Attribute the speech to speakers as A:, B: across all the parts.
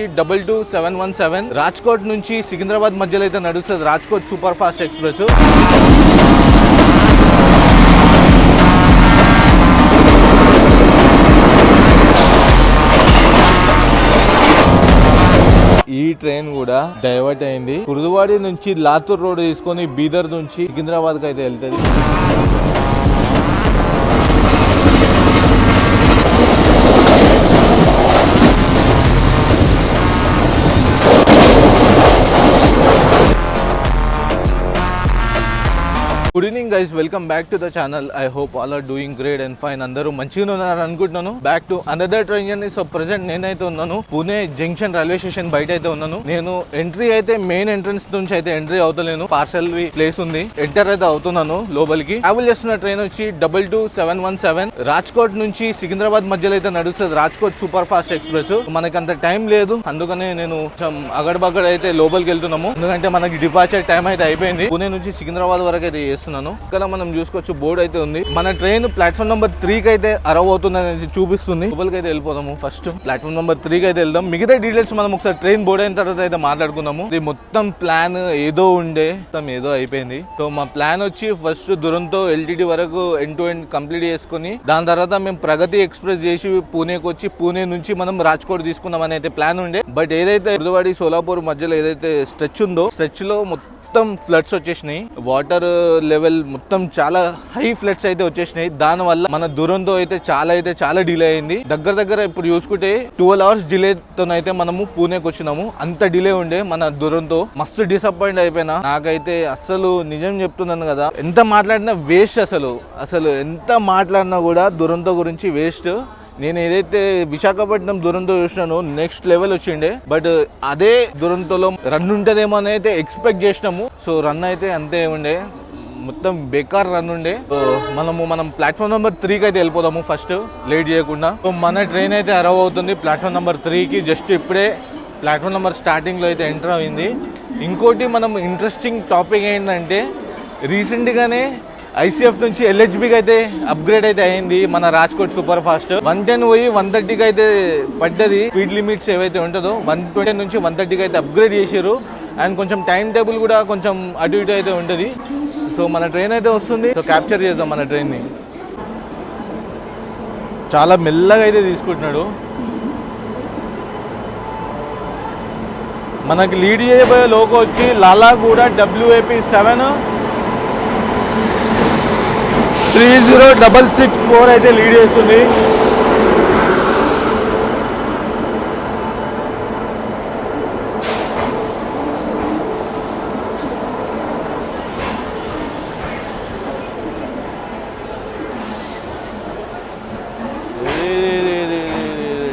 A: 2217 రాజ్కోట్ నుంచి సికింద్రాబాద్ మధ్యలో అయితే నడుస్తుంది రాజ్కోట్ సూపర్ ఫాస్ట్ ఎక్స్ప్రెస్. ఈ ట్రైన్ కూడా డైవర్ట్ అయింది. కుర్దువాడి నుంచి లాతూర్ రోడ్ తీసుకొని బీదర్ నుంచి సికింద్రాబాద్ కి అయితే వెళ్తుంది. Good evening guys, welcome back to the channel. I hope all are doing great and fine. అందరూ మంచిగా ఉన్నారు అనుకుంటున్నాను. Back to another train journey. So present నేనైతే ఉన్నాను పూణే జంక్షన్ రైల్వే స్టేషన్ బయట అయితే ఉన్నాను. నేను ఎంట్రీ అయితే మెయిన్ ఎంట్రన్స్ నుంచి అయితే ఎంట్రీ అవుతలేను. పార్సల్ ప్లేస్ ఉంది, ఎంటర్ అయితే అవుతున్నాను లోపలికి. ట్రావెల్ చేస్తున్న ట్రైన్ వచ్చి 2217 రాజ్కోట్ నుంచి సికింద్రాబాద్ మధ్యలో అయితే నడుస్తుంది రాజ్కోట్ సూపర్ ఫాస్ట్ ఎక్స్ప్రెస్. మనకి అంత టైం లేదు, అందుకనే నేను కొంచెం అగడబగడ అయితే లోపలికి వెళ్తున్నాము. ఎందుకంటే మనకి డిపార్చర్ టైం అయితే అయిపోయింది. పూణే నుంచి సికింద్రాబాద్ వరకు అయితే ఇక్కడ మనం చూసుకోవచ్చు బోర్డు అయితే ఉంది. మన ట్రైన్ ప్లాట్ఫామ్ నెంబర్ 3 కి అయితే అరవ్ అవుతుంది చూపిస్తుంది. లోపలికి అయితే వెళ్ళిపోదాము. ఫస్ట్ ప్లాట్ఫామ్ నెంబర్ 3 కి అయితే వెళ్దాం. మిగతా డీటెయిల్స్ మనం ఒకసారి ట్రైన్ బోర్డు అయిన తర్వాత అయితే మాట్లాడుకుందాము. ఇది మొత్తం ప్లాన్ ఏదో ఉండే మొత్తం ఏదో అయిపోయింది. సో మా ప్లాన్ వచ్చి ఫస్ట్ దురంతో ఎల్టీటీ వరకు ఎండ్ టు ఎండ్ కంప్లీట్ చేసుకుని దాని తర్వాత మేము ప్రగతి ఎక్స్ప్రెస్ చేసి పూణేకి వచ్చి పూణే నుంచి మనం రాజ్కోట్ తీసుకుందాం అని అయితే ప్లాన్ ఉండే. బట్ ఏదైతే గురువాడి సోలాపూర్ మధ్యలో ఏదైతే స్ట్రెచ్ ఉందో స్ట్రెచ్ లో మొత్తం ఫ్లడ్స్ వచ్చేసినాయి. వాటర్ లెవెల్ మొత్తం చాలా హై ఫ్లడ్స్ అయితే వచ్చేసినాయి. దాని వల్ల మన దురంతో అయితే చాలా డిలే అయింది. దగ్గర ఇప్పుడు చూసుకుంటే 12 hours డిలేతో అయితే మనము పూణేకి వచ్చినాము. అంత డిలే ఉండే మన దురంతో. మస్తు డిసప్పాయింట్ అయిపోయినా. నాకైతే అసలు నిజం చెప్తున్నాను కదా, ఎంత మాట్లాడినా వేస్ట్. అసలు ఎంత మాట్లాడినా కూడా దురంతో గురించి వేస్ట్. నేను ఏదైతే విశాఖపట్నం దురంతో చూసినాను నెక్స్ట్ లెవెల్ వచ్చిండే. బట్ అదే దురంతోలో రన్ ఉంటదేమో అని అయితే ఎక్స్పెక్ట్ చేసినాము. సో రన్ అయితే అంతే ఉండే, మొత్తం బేకార్ రన్ ఉండే. సో మనం ప్లాట్ఫామ్ నెంబర్ 3 కి అయితే వెళ్ళిపోదాము ఫస్ట్ లేట్ చేయకుండా. సో మన ట్రైన్ అయితే అరవ్ అవుతుంది ప్లాట్ఫామ్ నెంబర్ 3 కి. జస్ట్ ఇప్పుడే ప్లాట్ఫామ్ నెంబర్ స్టార్టింగ్ లో అయితే ఎంటర్ అయింది. ఇంకోటి మనం ఇంట్రెస్టింగ్ టాపిక్ ఏంటంటే రీసెంట్గానే ఐసీఎఫ్ నుంచి ఎల్హెచ్బికి అయితే అప్గ్రేడ్ అయితే అయింది మన రాజ్కోట్ సూపర్ ఫాస్ట్. 110 పోయి 130కి అయితే పడ్డది. స్పీడ్ లిమిట్స్ ఏవైతే ఉంటుందో 120 నుంచి 130కి అయితే అప్గ్రేడ్ చేశారు. అండ్ కొంచెం టైం టేబుల్ కూడా కొంచెం అటు ఇటు అయితే ఉంటుంది. సో మన ట్రైన్ అయితే వస్తుంది. సో క్యాప్చర్ చేద్దాం మన ట్రైన్ని. చాలా మెల్లగా అయితే తీసుకుంటున్నాడు. మనకి లీడ్ చేయబోయే లోకో వచ్చి లాలాగూడ WAP7 30664 అయితే లీడ్ చేస్తుంది.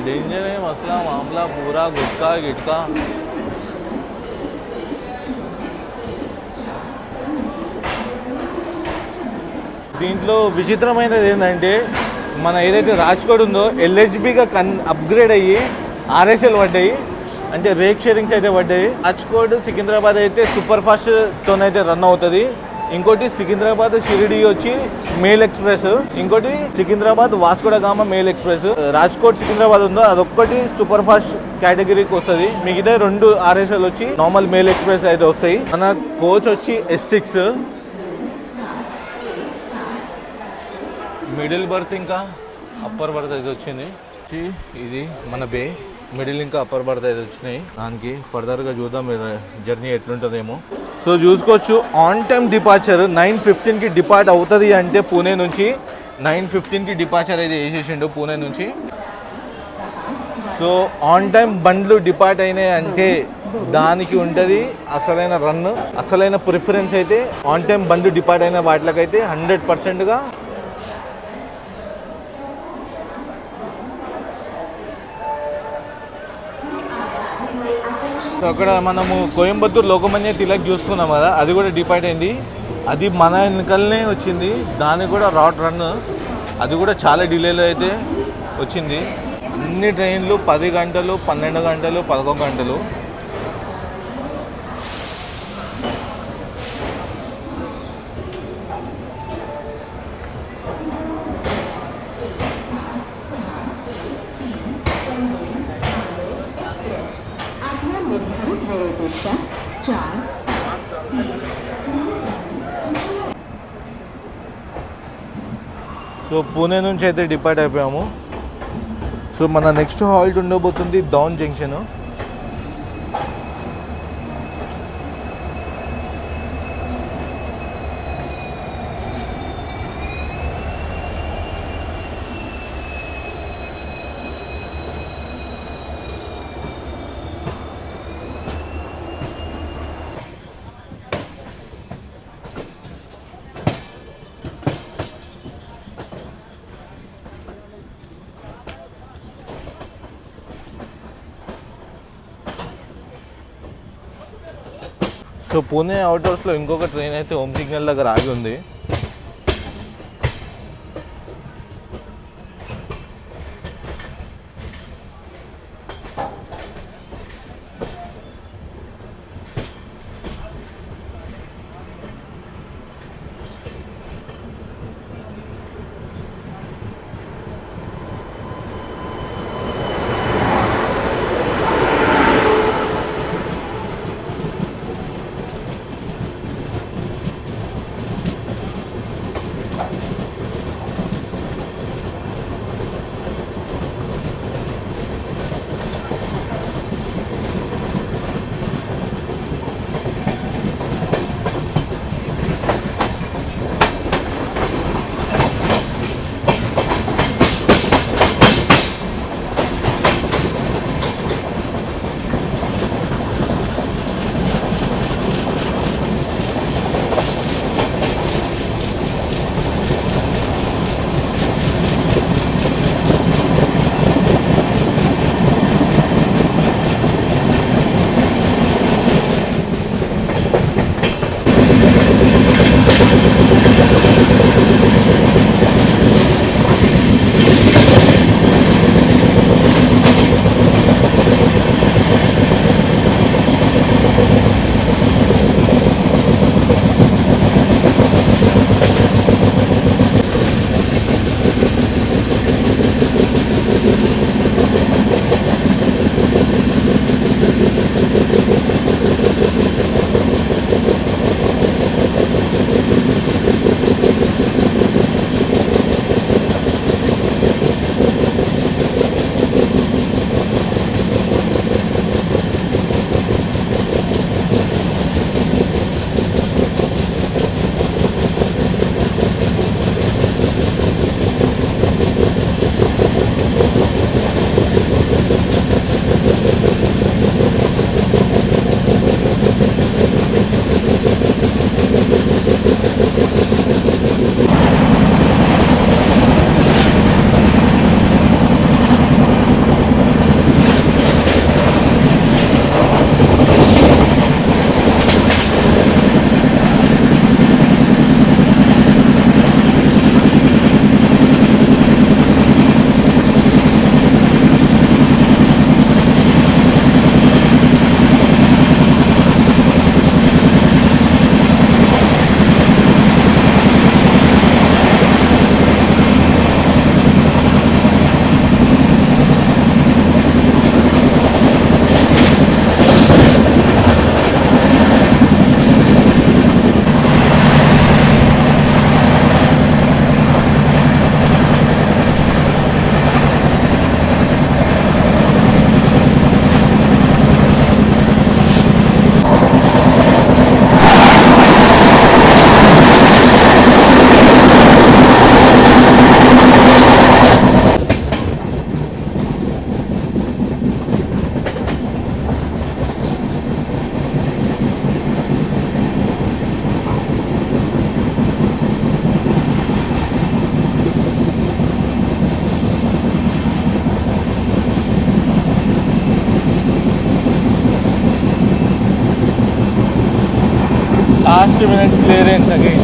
A: डेंजर है मसला मामला पूरा गुटका गिटका. దీంట్లో విచిత్రమైనది ఏంటంటే మన ఏదైతే రాజ్కోట్ ఉందో ఎల్హెచ్బిగా అప్గ్రేడ్ అయ్యి RSL పడ్డాయి, అంటే రేక్ షేరింగ్స్ అయితే పడ్డాయి. రాజ్కోట్ సికింద్రాబాద్ అయితే సూపర్ ఫాస్ట్తోనైతే రన్ అవుతుంది. ఇంకోటి సికింద్రాబాద్ షిరిడి వచ్చి మెయిల్ ఎక్స్ప్రెస్, ఇంకోటి Secunderabad Vasco da Gama mail express. Rajkot Secunderabad ఉందో అదొక్కటి సూపర్ ఫాస్ట్ కేటగిరీకి వస్తుంది. మిగతా 2 RSL వచ్చి నార్మల్ మెయిల్ ఎక్స్ప్రెస్ అయితే వస్తాయి. మన కోచ్ వచ్చి S6 మిడిల్ బర్త్ ఇంకా అప్పర్ బర్త్ అయితే వచ్చింది. ఇది మన బే మిడిల్ ఇంకా అప్పర్ బర్త్ అయితే వచ్చినాయి. దానికి ఫర్దర్గా చూద్దాం జర్నీ ఎట్లుంటుందేమో. సో చూసుకోవచ్చు ఆన్ టైం డిపార్చర్ 9:15కి డిపార్ట్ అవుతుంది అంటే పూణే నుంచి 9:15కి డిపార్చర్ అయితే వేసేసిండు పూణే నుంచి. సో ఆన్ టైం బండ్లు డిపార్ట్ అయినాయి అంటే దానికి ఉంటుంది అసలైన రన్, అసలైన ప్రిఫరెన్స్ అయితే ఆన్ టైం బండ్లు డిపార్ట్ అయిన వాటికైతే 100%గా. సో అక్కడ మనము కోయంబత్తూర్ లోకమాన్య తిలక్ చూసుకున్నాం కదా, అది కూడా డిపార్ట్ అయింది. అది మన వెనకలనే వచ్చింది, దానికి కూడా రాట్ రన్, అది కూడా చాలా డిలేలో అయితే వచ్చింది. అన్ని ట్రైన్లు 10 గంటలు 12 గంటలు 11 గంటలు.
B: वेळेपेक्षा 4
A: సో పూణే నుంచి అయితే డిపార్ట్ అయిపోయాము. సో మన నెక్స్ట్ హాల్ట్ ఉండబోతుంది డౌన్ జంక్షన్. సో పూణే అవుట్డోర్స్లో ఇంకొక ట్రైన్ అయితే హోమ్ సిగ్నల్ దగ్గర ఆగి ఉంది. Last minute clearance again.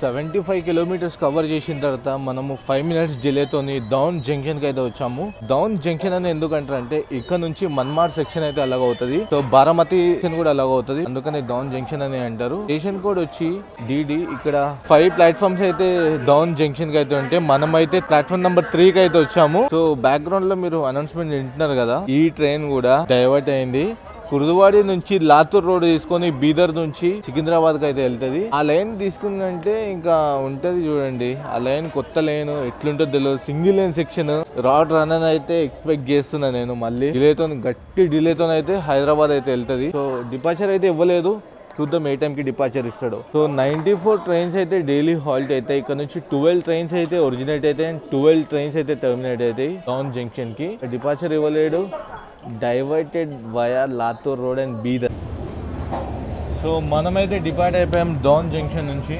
A: 75 kilometres cover చేసిన తర్వాత మనము 5 మినిట్స్ డిలేతోని డౌన్ జంక్షన్ కి అయితే వచ్చాము. డౌన్ జంక్షన్ అని ఎందుకంటారంటే ఇక్కడ నుంచి మన్మాడ్ సెక్షన్ అయితే అలాగ అవుతుంది, సో బారామతి సెక్షన్ కూడా అలాగ అవుతుంది, అందుకని డౌన్ జంక్షన్ అని అంటారు. స్టేషన్ కోడ్ వచ్చి డిడి. ఇక్కడ 5 ప్లాట్ఫామ్స్ అయితే డౌన్ జంక్షన్ కి అయితే ఉంటే మనమైతే ప్లాట్ఫామ్ నెంబర్ 3 కి అయితే వచ్చాము. సో బ్యాక్గ్రౌండ్ లో మీరు అనౌన్స్మెంట్ వింటున్నారు కదా, ఈ ట్రైన్ కూడా డైవర్ట్ అయింది. కుర్దువాడి నుంచి లాతూర్ రోడ్ తీసుకొని బీదర్ నుంచి సికింద్రాబాద్ కి అయితే వెళ్తుంది. ఆ లైన్ తీసుకుందంటే ఇంకా ఉంటది చూడండి. ఆ లైన్ కొత్త లైన్ ఎట్లుంటుందో తెలియదు. Single line section rod run అని అయితే ఎక్స్పెక్ట్ చేస్తున్నా నేను. మళ్ళీ డిలేతో గట్టి డిలేతో అయితే హైదరాబాద్ అయితే వెళ్తుంది. సో డిపార్చర్ అయితే ఇవ్వలేదు, చూద్దాం ఏ టైంకి డిపార్చర్ ఇస్తాడు. సో 94 ట్రైన్స్ అయితే డైలీ హాల్ట్ అవుతాయి. ఇక్కడ నుంచి 12 ట్రైన్స్ అయితే ఒరిజినేట్ అయితే 12 ట్రైన్స్ అయితే టర్మినేట్ అవుతాయి డౌన్ జంక్షన్ కి. డిపార్చర్ ఇవ్వలేడు, diverted via Latur road and Bidar. So మనమైతే డిపార్ట్ అయిపోయాం డౌన్ జంక్షన్ నుంచి.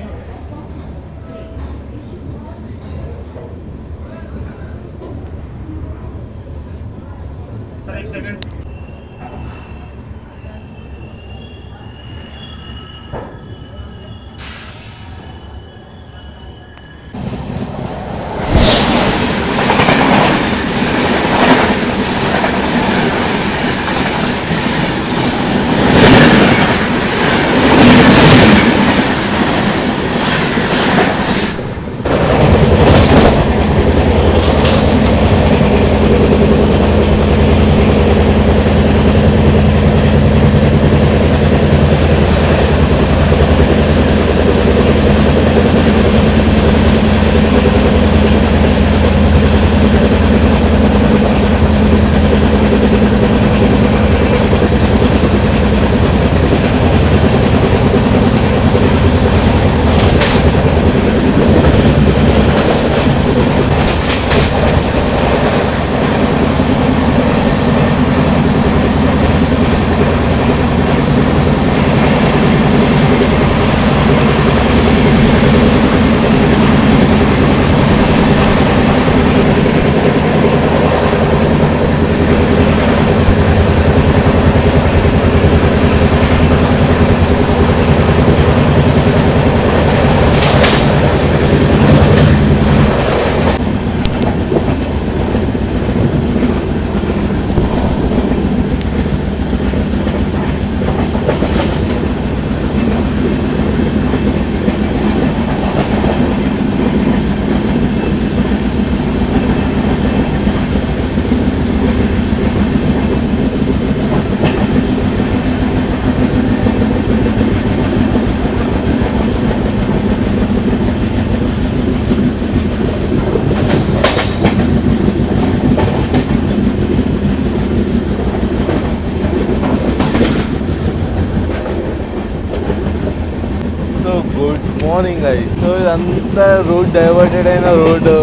A: గుడ్ మార్నింగ్ అది. సో ఇదంతా రోడ్ డైవర్టెడ్ అయిన రోడ్డు,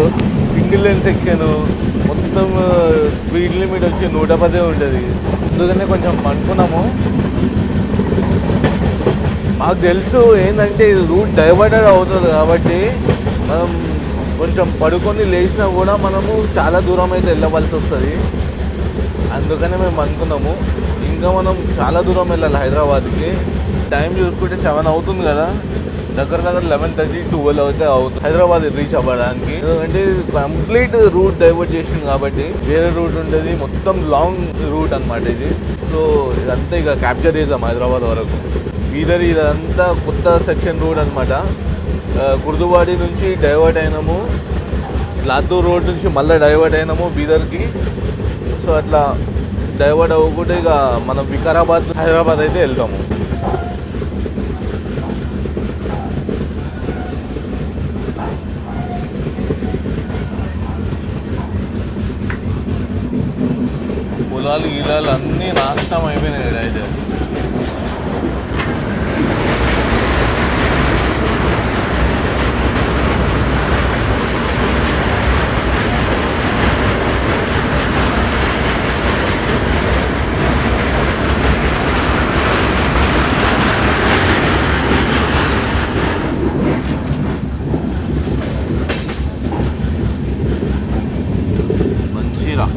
A: సింగిల్ లైన్ సెక్షన్, మొత్తం స్పీడ్ లిమిట్ వచ్చి 110 ఉంటుంది. అందుకనే కొంచెం అనుకున్నాము. మాకు తెలుసు ఏంటంటే ఇది రూట్ డైవర్టెడ్ అవుతుంది కాబట్టి మనం కొంచెం పడుకొని లేచినా కూడా మనము చాలా దూరం అయితే వెళ్ళవలసి వస్తుంది. అందుకనే మేము అనుకున్నాము ఇంకా మనం చాలా దూరం వెళ్ళాలి హైదరాబాద్కి. టైం చూసుకుంటే 7 అవుతుంది కదా, దగ్గర 11:30, 12 అయితే అవుతుంది హైదరాబాద్ రీచ్ అవ్వడానికి. ఎందుకంటే కంప్లీట్ రూట్ డైవర్ట్ చేసింది కాబట్టి వేరే రూట్ ఉంటుంది, మొత్తం లాంగ్ రూట్ అనమాట ఇది. సో ఇదంతా ఇక క్యాప్చర్ చేసాం హైదరాబాద్ వరకు. బీదర్ ఇదంతా కొత్త సెక్షన్ రూట్ అనమాట. కుర్దువాడి నుంచి డైవర్ట్ అయినాము, లాతూర్ రోడ్ నుంచి మళ్ళీ డైవర్ట్ అయినాము బీదర్కి. సో అట్లా డైవర్ట్ అవ్వకుండా ఇక మనం వికారాబాద్ హైదరాబాద్ అయితే వెళ్తాము. పొలాలు గిలాలు అన్నీ నాశనం అయిపోయినాయి అయితే. మంచిరా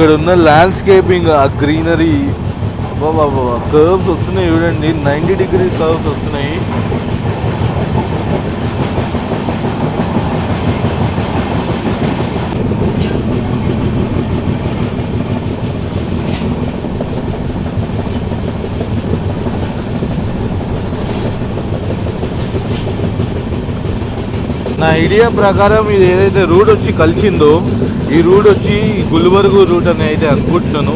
A: ఇక్కడ ఉన్న ల్యాండ్స్కేపింగ్, ఆ గ్రీనరీ, బాబా కర్వ్స్ వస్తున్నాయి చూడండి, 90 డిగ్రీ కర్వ్స్ వస్తున్నాయి. నా ఐడియా ప్రకారం ఇది ఏదైతే రూట్ వచ్చి కలిసిందో ఈ రూట్ వచ్చి గుల్బర్గు రూట్ అని అయితే అనుకుంటున్నాను.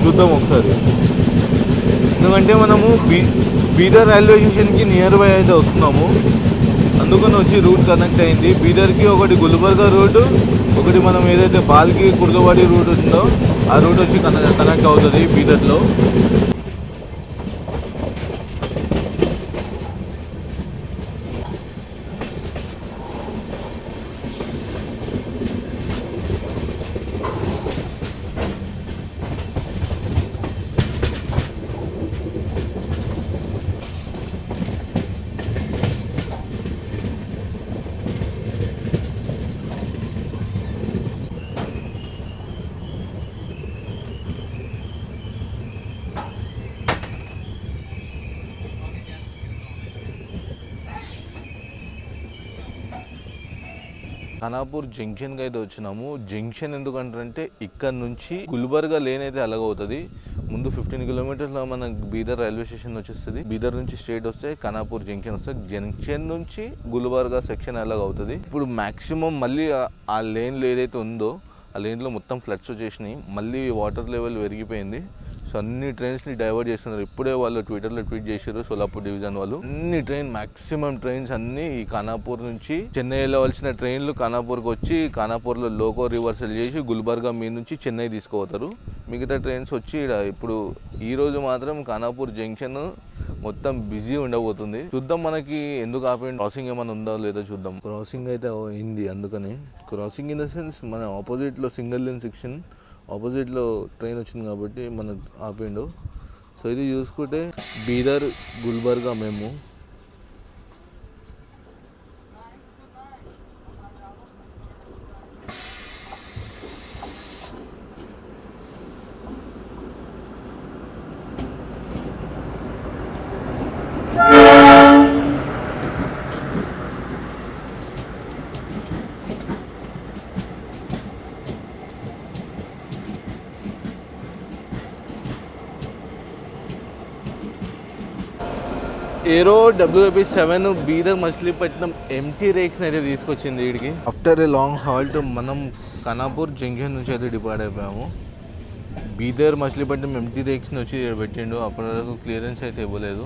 A: చూద్దాం ఒకసారి. ఎందుకంటే మనము బీదర్ రైల్వే స్టేషన్కి నియర్ బై అయితే వస్తున్నాము, అందుకని వచ్చి రూట్ కనెక్ట్ అయింది. బీదర్కి ఒకటి గుల్బర్గా రూటు, ఒకటి మనం ఏదైతే బాల్కి కుర్దవాడి రూట్ ఉందో ఆ రూట్ వచ్చి కనెక్ట్ అవుతుంది బీదర్లో. ఖానాపూర్ జంక్షన్కి అయితే వచ్చినాము. జంక్షన్ ఎందుకంటారంటే ఇక్కడ నుంచి గుల్బర్గా లేన్ అయితే అలాగవుతుంది. ముందు 15 కిలోమీటర్స్లో మన బీదర్ రైల్వే స్టేషన్ వచ్చేస్తుంది. బీదర్ నుంచి స్ట్రేట్ వస్తే ఖానాపూర్ జంక్షన్ వస్తుంది. జంక్షన్ నుంచి గుల్బర్గా సెక్షన్ అలాగవుతుంది. ఇప్పుడు మ్యాక్సిమం మళ్ళీ ఆ లేన్లో ఏదైతే ఉందో ఆ లేన్లో మొత్తం ఫ్లడ్స్ వచ్చేసినాయి, మళ్ళీ వాటర్ లెవెల్ పెరిగిపోయింది. సో అన్ని ట్రైన్స్ని డైవర్ట్ చేస్తున్నారు. ఇప్పుడే వాళ్ళు ట్విట్టర్లో ట్వీట్ చేశారు, సోలాపూర్ డివిజన్ వాళ్ళు. అన్ని మ్యాక్సిమం ట్రైన్స్ అన్నీ ఈ ఖానాపూర్ నుంచి చెన్నై వెళ్ళవలసిన ట్రైన్లు ఖానాపూర్కి వచ్చి ఖానాపూర్లో లోకో రివర్సల్ చేసి గుల్బర్గా మీద నుంచి చెన్నై తీసుకుపోతారు. మిగతా ట్రైన్స్ వచ్చి ఇప్పుడు ఈరోజు మాత్రం ఖానాపూర్ జంక్షన్ మొత్తం బిజీ ఉండబోతుంది. చూద్దాం మనకి ఎందుకు ఆపేయండి, క్రాసింగ్ ఏమైనా ఉందో లేదో చూద్దాం. క్రాసింగ్ అయితే అయింది, అందుకని క్రాసింగ్ ఇన్ ద సెన్స్ మన ఆపోజిట్లో సింగిల్ లేన్ సెక్షన్ ఆపోజిట్లో ట్రైన్ వచ్చింది కాబట్టి మన ఆపిండు. సో ఇది చూసుకుంటే బీదర్ గుల్బర్గా మేము ఏరో WAP7 బీదర్ మచిలీపట్నం ఎంటీ రేక్స్ని అయితే తీసుకొచ్చింది వీడికి. ఆఫ్టర్ ఏ లాంగ్ హాల్ట్ మనం ఖానాపూర్ జంక్షన్ నుంచి అయితే డిపార్ట్ అయిపోయాము. బీదర్ మచిలీపట్నం ఎంటీ రేక్స్ని వచ్చి పెట్టిండు. అప్పటి వరకు క్లియరెన్స్ అయితే ఇవ్వలేదు.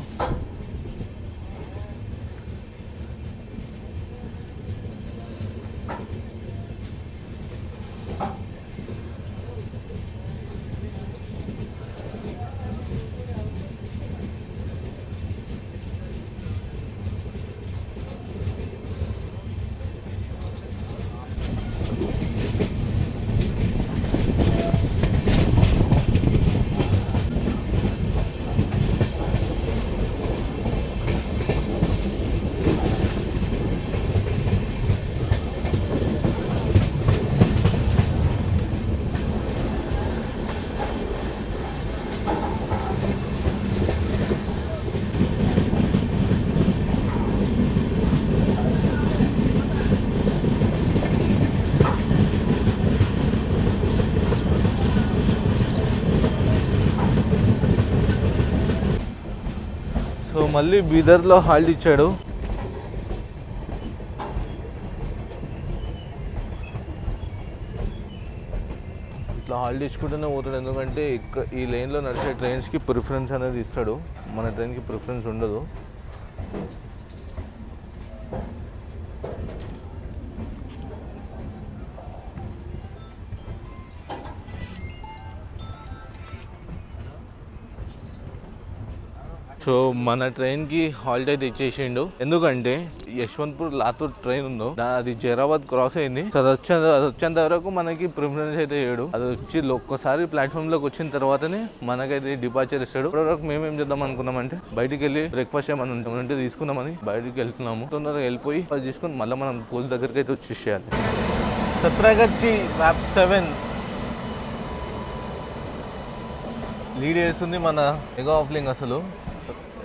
A: సో మళ్ళీ బీదర్లో హాల్ట్ ఇచ్చాడు. ఇట్లా హాల్ట్ ఇచ్చుకుంటూనే పోతాడు, ఎందుకంటే ఈ లైన్లో నడిచే ట్రైన్స్కి ప్రిఫరెన్స్ అనేది ఇస్తాడు, మన ట్రైన్కి ప్రిఫరెన్స్ ఉండదు. సో మన ట్రైన్కి హాల్ట్ అయితే ఇచ్చేసిండు, ఎందుకంటే యశ్వంత్పూర్ లాతూర్ ట్రైన్ ఉందో అది జైరాబాద్ క్రాస్ అయింది. సో అది వచ్చేంత వరకు మనకి ప్రిఫరెన్స్ అయితే ఇవ్వడు. అది వచ్చి ఒక్కసారి ప్లాట్ఫామ్లోకి వచ్చిన తర్వాతనే మనకైతే డిపార్చర్ ఇస్తాడు. ఇప్పటివరకు మేమేం చేద్దాం అనుకున్నామంటే బయటికి వెళ్ళి బ్రేక్ఫాస్ట్ ఏమైనా ఉంటామంటే తీసుకుందామని బయటికి వెళ్తున్నాము. తొందరగా వెళ్ళిపోయి అది తీసుకుని మళ్ళీ మనం పోస్ట్ దగ్గరికి అయితే వచ్చేసేయాలి. సత్రాగచ్చి WAP7 లీడ్ చేస్తుంది మన మెగా ఆఫ్లింగ్ అసలు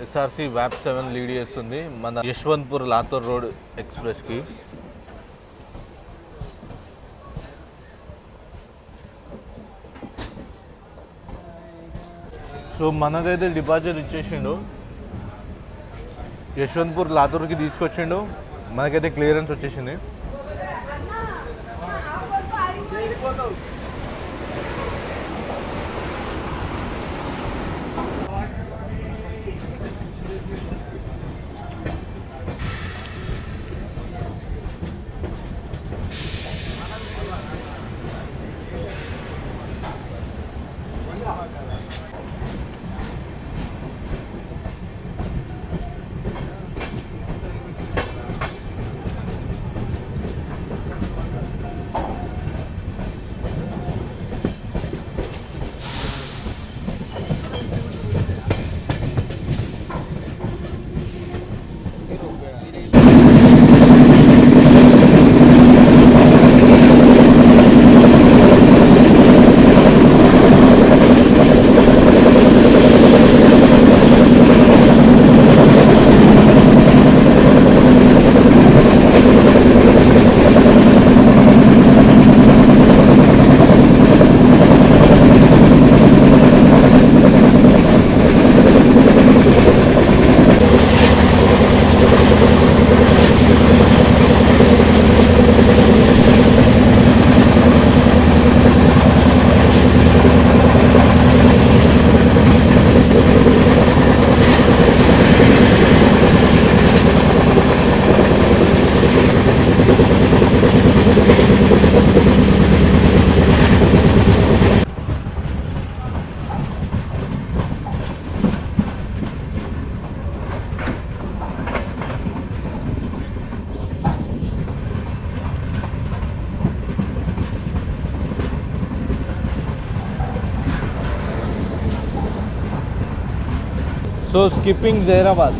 A: ఎస్ఆర్సి వ్యాప్ 7 లీడ్ చేస్తుంది మన యశ్వంత్పూర్ లాతూర్ రోడ్ ఎక్స్ప్రెస్కి. సో మనకైతే డిపార్చర్ ఇచ్చేసిండు, యశ్వంత్పూర్ లాతూర్కి తీసుకొచ్చిండు. మనకైతే క్లియరెన్స్ వచ్చేసింది. So skipping Zaheerabad.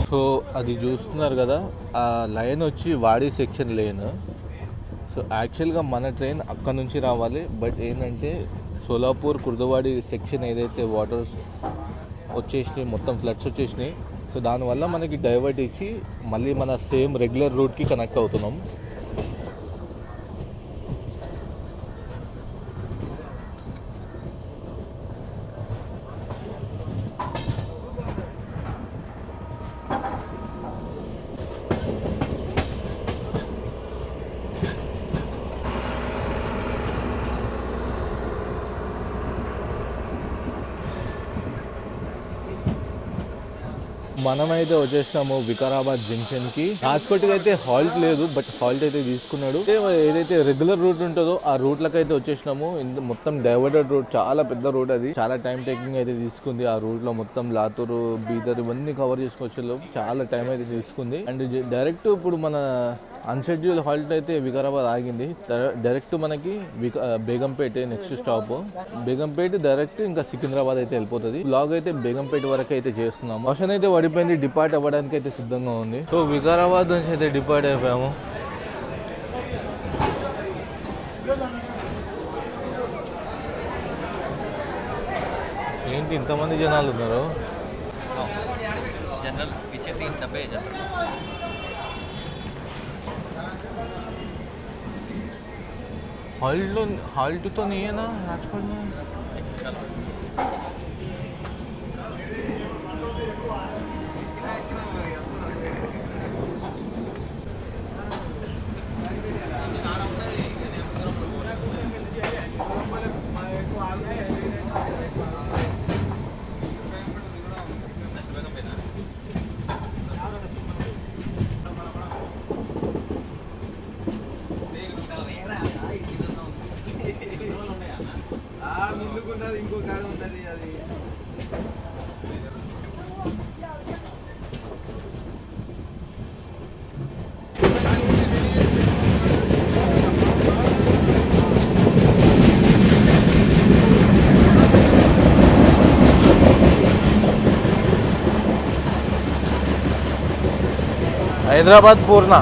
A: సో అది చూస్తున్నారు కదా, ఆ లైన్ వచ్చి వాడి సెక్షన్ లేన్. సో యాక్చువల్గా మన ట్రైన్ అక్కడ నుంచి రావాలి, బట్ ఏంటంటే సోలాపూర్ కుర్దవాడి సెక్షన్ ఏదైతే వాటర్స్ వచ్చేసినాయి, మొత్తం ఫ్లడ్స్ వచ్చేసినాయి. సో దానివల్ల మనకి డైవర్ట్ ఇచ్చి మళ్ళీ మన సేమ్ రెగ్యులర్ రూట్కి కనెక్ట్ అవుతున్నాం. మనమైతే వచ్చేసినాము వికారాబాద్ జంక్షన్కి. రాజ్కోట్కి అయితే హాల్ట్ లేదు, బట్ హాల్ట్ అయితే తీసుకున్నాడు. ఏదైతే రెగ్యులర్ రూట్ ఉంటుందో ఆ రూట్లకు అయితే వచ్చేసినాము. మొత్తం డైవర్టెడ్ రూట్, చాలా పెద్ద రూట్ అది. చాలా టైం టేకింగ్ అయితే తీసుకుంది. ఆ రూట్ లో మొత్తం లాతూరు, బీదర్ ఇవన్నీ కవర్ చేసుకొచ్చే చాలా టైం అయితే తీసుకుంది. అండ్ డైరెక్ట్ ఇప్పుడు మన అన్షెడ్యూల్ హాల్ట్ అయితే వికారాబాద్ ఆగింది. డైరెక్ట్ మనకి Begumpet next stop. Begumpet direct ఇంకా సికింద్రాబాద్ అయితే వెళ్ళిపోతుంది. బ్లాగ్ అయితే బేగంపేట వరకు అయితే చేస్తున్నాము. వర్షన్ అయితే పడిపోయింది, డిపార్ట్ అవ్వడానికి అయితే సిద్ధంగా ఉంది. సో వికారాబాద్ నుంచి అయితే డిపార్ట్ అయిపోయాము. ఏంటి ఇంతమంది జనాలు ఉన్నారు?
C: जनरल पीछे 3 डब्बे हैं जनरल।
A: हॉल्ट तो नहीं है ना राजकोट में? हैदराबाद पूर्णा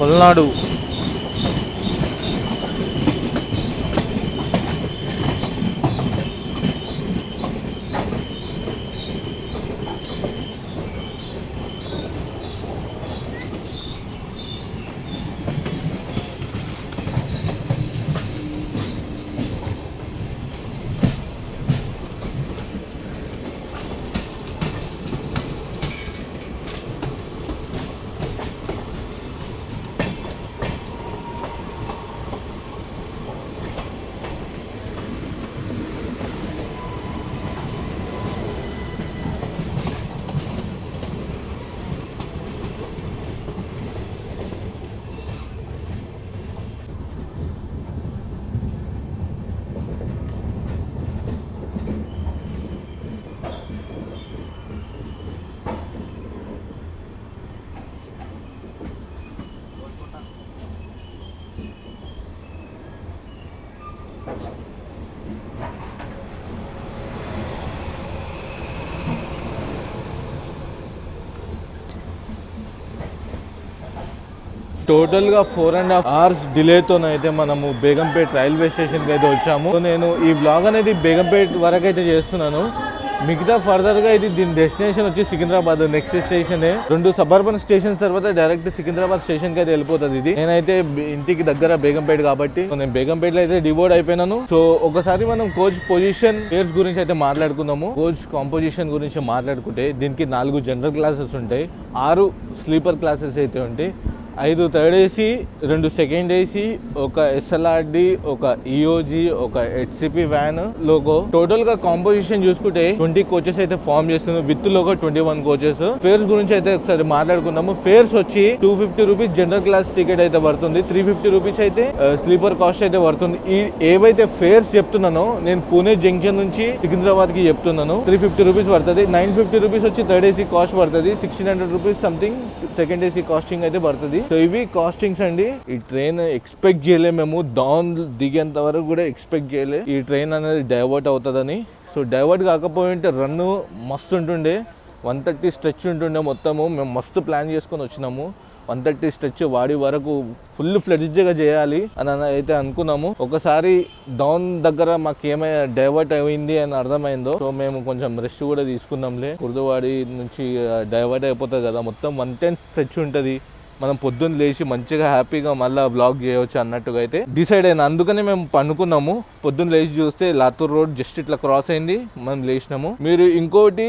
A: పల్నాడు. టోటల్గా 4.5 hours డిలేతోనైతే మనము బేగంపేట్ రైల్వే స్టేషన్కి అయితే వచ్చాము. సో నేను ఈ బ్లాగ్ అనేది బేగంపేట్ వరకు అయితే చేస్తున్నాను. మిగతా ఫర్దర్గా ఇది దీని డెస్టినేషన్ వచ్చి సికింద్రాబాద్ నెక్స్ట్ స్టేషనే. 2 సబర్బన్ స్టేషన్స్ తర్వాత డైరెక్ట్ సికింద్రాబాద్ స్టేషన్కి అయితే వెళ్ళిపోతుంది ఇది. నేనైతే ఇంటికి దగ్గర బేగంపేట్ కాబట్టి నేను బేగంపేట్లో అయితే డివోర్డ్ అయిపోయినాను. సో ఒకసారి మనం కోచ్ పొజిషన్ పేర్స్ గురించి అయితే మాట్లాడుకుందాము. కోచ్ కాంపోజిషన్ గురించి మాట్లాడుకుంటే దీనికి 4 జనరల్ క్లాసెస్ ఉంటాయి, 6 స్లీపర్ క్లాసెస్ అయితే ఉంటాయి, 5 థర్డ్ ఏసీ, 2 సెకండ్ ఏసీ, ఒక ఎస్ఎల్ఆర్డి, ఒక ఈఓజీ, ఒక హెచ్సిపి వ్యాన్ లోగో. టోటల్ గా కాంపోజిషన్ చూసుకుంటే 20 కోచెస్ అయితే ఫామ్ చేస్తున్నాం. With logo 21 coaches. ఫేర్స్ గురించి అయితే ఒకసారి మాట్లాడుకుందాము. ఫేర్స్ వచ్చి 250 రూపీస్ జనరల్ క్లాస్ టికెట్ అయితే పడుతుంది, 350 రూపీస్ అయితే స్లీపర్ కాస్ట్ అయితే పడుతుంది. ఈ ఏవైతే ఫేర్స్ చెప్తున్నానో నేను పూణే జంక్షన్ నుంచి సికింద్రాబాద్ కి చెప్తున్నాను. 350 రూపీస్ పడుతుంది. 950 రూపీస్ వచ్చి థర్డ్ ఏసీ కాస్ట్ పడుతుంది. 1600 rupees something second AC costing అయితే పడుతుంది. సో ఇవి కాస్టింగ్స్ అండి. ఈ ట్రైన్ ఎక్స్పెక్ట్ చేయలే, మేము డౌన్ దిగేంత వరకు కూడా ఎక్స్పెక్ట్ చేయలే ఈ ట్రైన్ అనేది డైవర్ట్ అవుతుందని. సో డైవర్ట్ కాకపోయింటే రన్ మస్తు ఉంటుండే, 130 స్ట్రెచ్ ఉంటుండే. మొత్తము మేము మస్తు ప్లాన్ చేసుకొని వచ్చినాము. 130 స్ట్రెచ్ వాడి వరకు ఫుల్ ఫ్లెడ్జ్గా చేయాలి అని అయితే అనుకున్నాము. ఒకసారి డౌన్ దగ్గర మాకు ఏమైనా డైవర్ట్ అయింది అని అర్థమైందో, సో మేము కొంచెం రెస్ట్ కూడా తీసుకున్నాంలే. కుర్దువాడి నుంచి డైవర్ట్ అయిపోతుంది కదా, మొత్తం 110 స్ట్రెచ్ ఉంటుంది. మనం పొద్దున్న లేచి మంచిగా హ్యాపీగా మళ్ళీ వ్లాగ్ చేయవచ్చు అన్నట్టుగా అయితే డిసైడ్ అయింది. అందుకనే మేము పండుకున్నాము. పొద్దున్న లేచి చూస్తే లాతూర్ రోడ్ జస్ట్ ఇట్లా క్రాస్ అయింది, మనం లేచినాము. మీరు ఇంకోటి,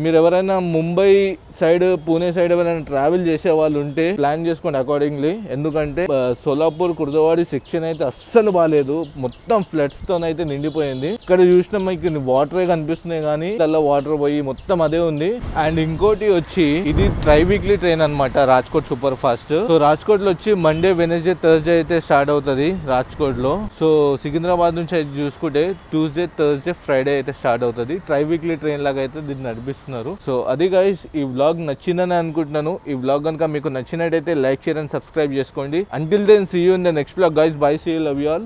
A: మీరు ఎవరైనా ముంబై సైడ్ పూణే సైడ్ ఎవరైనా ట్రావెల్ చేసే వాళ్ళు ఉంటే ప్లాన్ చేసుకోండి అకార్డింగ్లీ. ఎందుకంటే సోలాపూర్ కుర్దవాడి సెక్షన్ అయితే అస్సలు బాగాలేదు, మొత్తం ఫ్లడ్స్ తో అయితే నిండిపోయింది. ఇక్కడ చూసిన మీకు వాటరే కనిపిస్తున్నాయి కానీ అలా వాటర్ పోయి మొత్తం అదే ఉంది. అండ్ ఇంకోటి వచ్చి ఇది ట్రై వీక్లీ ట్రైన్ అనమాట, Rajkot super fast. So Rajkot లో వచ్చి మండే, వెనస్డే, థర్స్డే అయితే స్టార్ట్ అవుతుంది రాజ్కోట్ లో. సో సికింద్రాబాద్ నుంచి అయితే చూసుకుంటే ట్యూస్డే, థర్స్డే, ఫ్రైడే అయితే స్టార్ట్ అవుతుంది. ట్రై వీక్లీ ట్రైన్ లాగా అయితే దీన్ని నడిపిస్తున్నారు. సో అది గైస్, ఈ వ్లాగ్ నచ్చిందని అనుకుంటున్నాను. ఈ వ్లాగ్ కనుక మీకు నచ్చినట్టయితే లైక్, షేర్ అండ్ సబ్స్క్రైబ్ చేసుకోండి. Until then see you in the next vlog guys. Bye, see you, love you all.